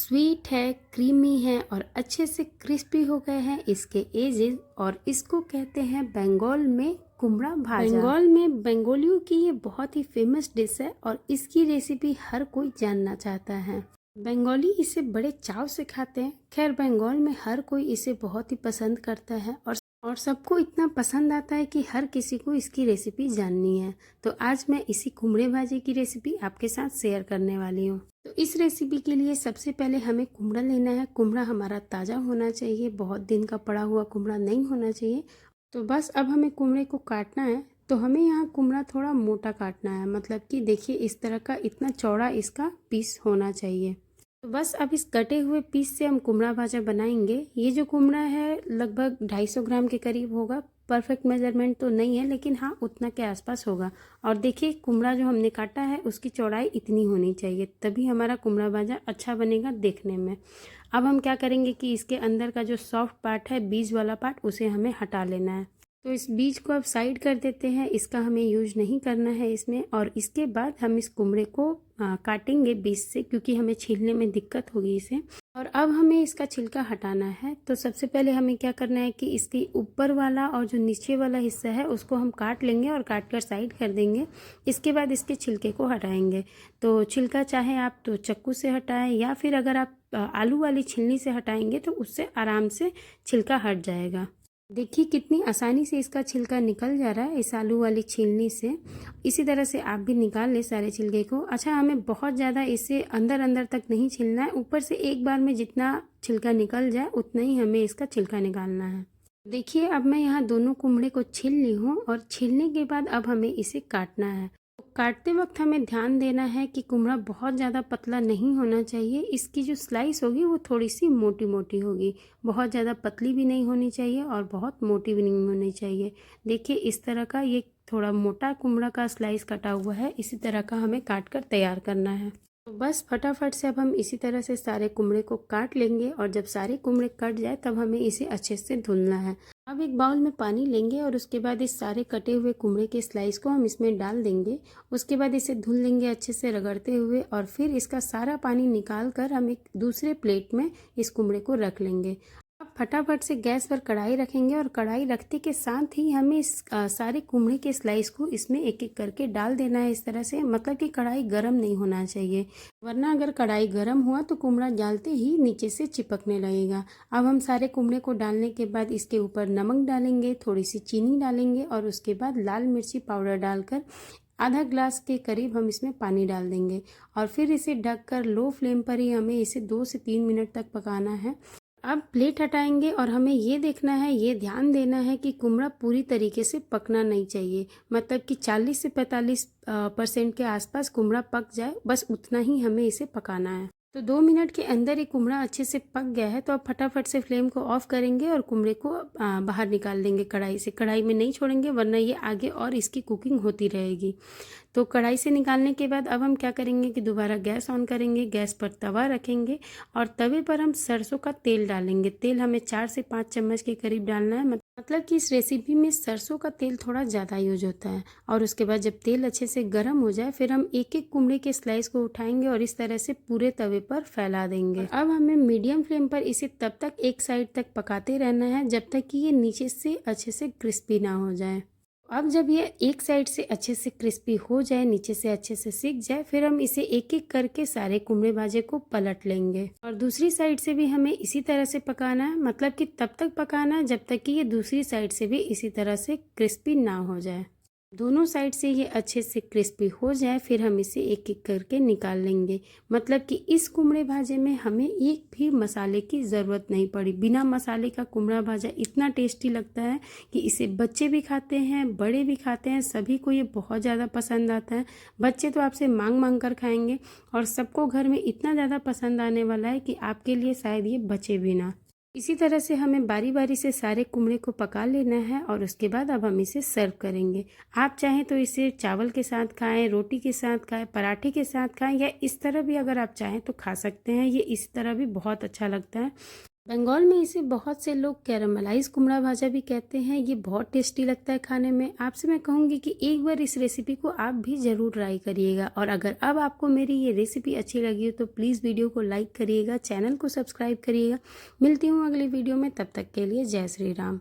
Sweet है, creamy है और अच्छे से क्रिस्पी हो गए हैं इसके एजेस। और इसको कहते हैं बंगाल में कुमड़ा भाजा। बंगाल में बंगालियों की ये बहुत ही फेमस डिश है और इसकी रेसिपी हर कोई जानना चाहता है। बंगाली इसे बड़े चाव से खाते हैं। खैर, बंगाल में हर कोई इसे बहुत ही पसंद करता है और सबको इतना पसंद आता है कि हर किसी को इसकी रेसिपी जाननी है। तो आज मैं इसी कुमड़े भाजे की रेसिपी आपके साथ शेयर करने वाली हूँ। तो इस रेसिपी के लिए सबसे पहले हमें कुमड़ा लेना है। कुमड़ा हमारा ताज़ा होना चाहिए, बहुत दिन का पड़ा हुआ कुमड़ा नहीं होना चाहिए। तो बस अब हमें कुमड़े को काटना है। तो हमें यहाँ कुमड़ा थोड़ा मोटा काटना है, मतलब कि देखिए इस तरह का, इतना चौड़ा इसका पीस होना चाहिए। तो बस अब इस कटे हुए पीस से हम कुमड़ा भाजा बनाएंगे। ये जो कुमड़ा है लगभग 250 ग्राम के करीब होगा। परफेक्ट मेजरमेंट तो नहीं है, लेकिन हाँ उतना के आसपास होगा। और देखिए कुमड़ा जो हमने काटा है उसकी चौड़ाई इतनी होनी चाहिए, तभी हमारा कुमड़ा भाजा अच्छा बनेगा देखने में। अब हम क्या करेंगे कि इसके अंदर का जो सॉफ्ट पार्ट है, बीज वाला पार्ट, उसे हमें हटा लेना है। तो इस बीज को अब साइड कर देते हैं, इसका हमें यूज नहीं करना है इसमें। और इसके बाद हम इस कुमड़े को काटेंगे बीज से, क्योंकि हमें छीलने में दिक्कत होगी इसे। और अब हमें इसका छिलका हटाना है। तो सबसे पहले हमें क्या करना है कि इसके ऊपर वाला और जो नीचे वाला हिस्सा है उसको हम काट लेंगे और काट कर साइड कर देंगे। इसके बाद इसके छिलके को हटाएंगे। तो छिलका चाहे आप तो चाकू से हटाएं, या फिर अगर आप आलू वाली छिलनी से हटाएंगे तो उससे आराम से छिलका हट जाएगा। देखिए कितनी आसानी से इसका छिलका निकल जा रहा है इस आलू वाली छीलनी से। इसी तरह से आप भी निकाल ले सारे छिलके को। अच्छा, हमें बहुत ज़्यादा इसे अंदर अंदर तक नहीं छीलना है, ऊपर से एक बार में जितना छिलका निकल जाए उतना ही हमें इसका छिलका निकालना है। देखिए अब मैं यहाँ दोनों कुमड़े को छील ली हूँ और छीलने के बाद अब हमें इसे काटना है। तो काटते वक्त हमें ध्यान देना है कि कुमड़ा बहुत ज़्यादा पतला नहीं होना चाहिए। इसकी जो स्लाइस होगी वो थोड़ी सी मोटी मोटी होगी, बहुत ज़्यादा पतली भी नहीं होनी चाहिए और बहुत मोटी भी नहीं होनी चाहिए। देखिए इस तरह का ये थोड़ा मोटा कुमड़ा का स्लाइस कटा हुआ है, इसी तरह का हमें काट कर तैयार करना है। तो बस फटाफट से अब हम इसी तरह से सारे कुमड़े को काट लेंगे और जब सारे कुमड़े कट जाए तब हमें इसे अच्छे से धुलना है। अब एक बाउल में पानी लेंगे और उसके बाद इस सारे कटे हुए कुमड़े के स्लाइस को हम इसमें डाल देंगे। उसके बाद इसे धुल लेंगे अच्छे से रगड़ते हुए, और फिर इसका सारा पानी निकाल कर हम एक दूसरे प्लेट में इस कुमड़े को रख लेंगे। अब फटाफट से गैस पर कढ़ाई रखेंगे और कढ़ाई रखते के साथ ही हमें इस सारे कुमड़े के स्लाइस को इसमें एक एक करके डाल देना है इस तरह से। मतलब कि कढ़ाई गर्म नहीं होना चाहिए, वरना अगर कढ़ाई गर्म हुआ तो कुमड़ा डालते ही नीचे से चिपकने लगेगा। अब हम सारे कुमड़े को डालने के बाद इसके ऊपर नमक डालेंगे, थोड़ी सी चीनी डालेंगे और उसके बाद लाल मिर्ची पाउडर डालकर आधा ग्लास के करीब हम इसमें पानी डाल देंगे। और फिर इसे ढककर लो फ्लेम पर ही हमें इसे 2 से 3 मिनट तक पकाना है। अब प्लेट हटाएंगे और हमें ये देखना है, ये ध्यान देना है कि कुमड़ा पूरी तरीके से पकना नहीं चाहिए। मतलब कि 40 से 45% के आसपास कुमड़ा पक जाए, बस उतना ही हमें इसे पकाना है। तो 2 मिनट के अंदर ही कुमड़ा अच्छे से पक गया है। तो अब फटाफट से फ्लेम को ऑफ करेंगे और कुमड़े को बाहर निकाल देंगे कढ़ाई से। कढ़ाई में नहीं छोड़ेंगे, वरना ये आगे और इसकी कुकिंग होती रहेगी। तो कढ़ाई से निकालने के बाद अब हम क्या करेंगे कि दोबारा गैस ऑन करेंगे, गैस पर तवा रखेंगे और तवे पर हम सरसों का तेल डालेंगे। तेल हमें 4 से 5 चम्मच के करीब डालना है। मतलब कि इस रेसिपी में सरसों का तेल थोड़ा ज़्यादा यूज होता है। और उसके बाद जब तेल अच्छे से गर्म हो जाए, फिर हम एक एक कुमड़े के स्लाइस को उठाएंगे और इस तरह से पूरे तवे पर फैला देंगे। अब हमें मीडियम फ्लेम पर इसे तब तक एक साइड तक पकाते रहना है जब तक कि ये नीचे से अच्छे से क्रिस्पी ना हो जाए। अब जब ये एक साइड से अच्छे से क्रिस्पी हो जाए, नीचे से अच्छे से सिक जाए, फिर हम इसे एक एक करके सारे कुमड़े भाजे को पलट लेंगे और दूसरी साइड से भी हमें इसी तरह से पकाना है। मतलब कि तब तक पकाना है जब तक कि ये दूसरी साइड से भी इसी तरह से क्रिस्पी ना हो जाए। दोनों साइड से ये अच्छे से क्रिस्पी हो जाए, फिर हम इसे एक एक करके निकाल लेंगे। मतलब कि इस कुमड़े भाजे में हमें एक भी मसाले की ज़रूरत नहीं पड़ी। बिना मसाले का कुमड़ा भाजा इतना टेस्टी लगता है कि इसे बच्चे भी खाते हैं, बड़े भी खाते हैं, सभी को ये बहुत ज़्यादा पसंद आता है। बच्चे तो आपसे मांग मांग कर खाएंगे और सबको घर में इतना ज़्यादा पसंद आने वाला है कि आपके लिए शायद ये बचे भी ना। इसी तरह से हमें बारी बारी से सारे कुमड़े को पका लेना है और उसके बाद अब हम इसे सर्व करेंगे। आप चाहें तो इसे चावल के साथ खाएं, रोटी के साथ खाएं, पराठे के साथ खाएं, या इस तरह भी अगर आप चाहें तो खा सकते हैं। ये इस तरह भी बहुत अच्छा लगता है। बंगाल में इसे बहुत से लोग कैरामलाइज कुमड़ा भाजा भी कहते हैं। ये बहुत टेस्टी लगता है खाने में। आपसे मैं कहूँगी कि एक बार इस रेसिपी को आप भी ज़रूर ट्राई करिएगा। और अगर अब आपको मेरी ये रेसिपी अच्छी लगी हो तो प्लीज़ वीडियो को लाइक करिएगा, चैनल को सब्सक्राइब करिएगा। मिलती हूँ अगली वीडियो में, तब तक के लिए जय श्री राम।